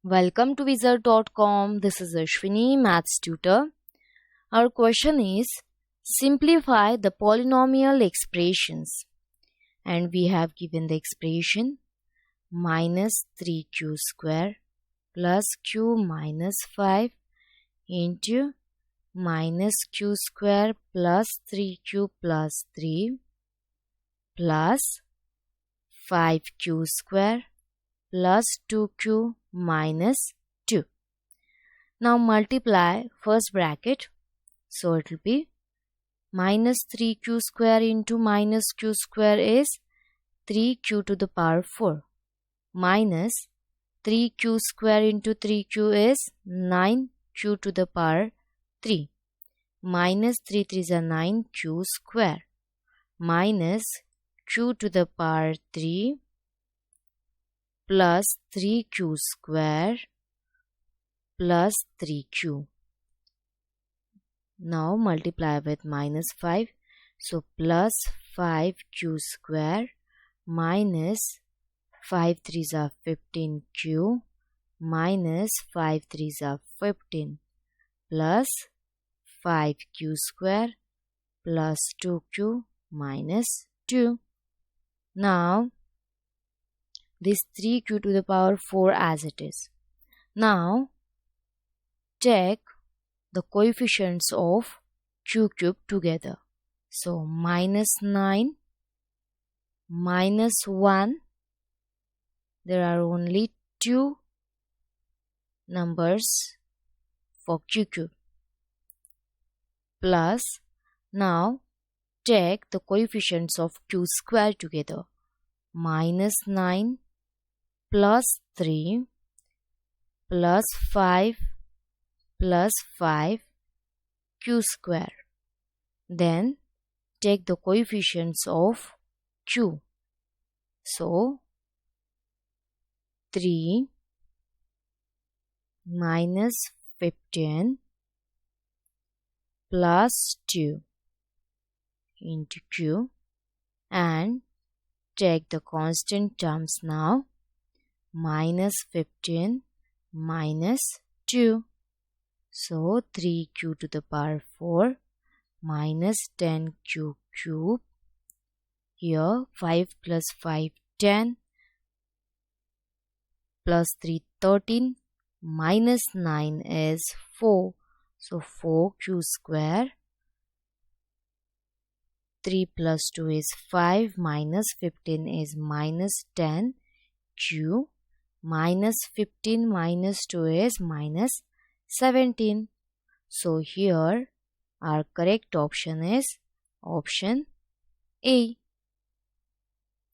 Welcome to wizard.com. This is Ashwini, maths tutor. Our question is simplify the polynomial expressions. And we have given the expression minus 3q square plus q minus 5 into minus q square plus 3q plus 3 plus 5q square plus 2q minus 2. Now multiply first bracket. So it will be minus 3q square into minus q square is 3q to the power 4 minus 3q square into 3q is 9q to the power 3 minus 3 3s are 9q square minus q to the power 3 plus 3q square plus 3q. Now multiply with minus 5. So plus 5q square minus 5 3s are 15q minus 5 3s are 15 plus 5q square plus 2q minus 2. Now this 3q to the power 4 as it is. Now take the coefficients of q cube together. So minus 9 minus 1. There are only two numbers for q cube. Plus now take the coefficients of q square together. Minus 9 plus 3 plus 5 plus 5 q square. Then take the coefficients of q. So 3 minus 15 plus 2 into q and take the constant terms now. Minus 15 minus 2. So 3q to the power 4 minus 10q cube. Here 5 plus 5 10 plus 3 13 minus 9 is 4. So 4q square. 3 plus 2 is 5 minus 15 is minus 10q minus 15 minus 2 is minus 17. So here our correct option is option A.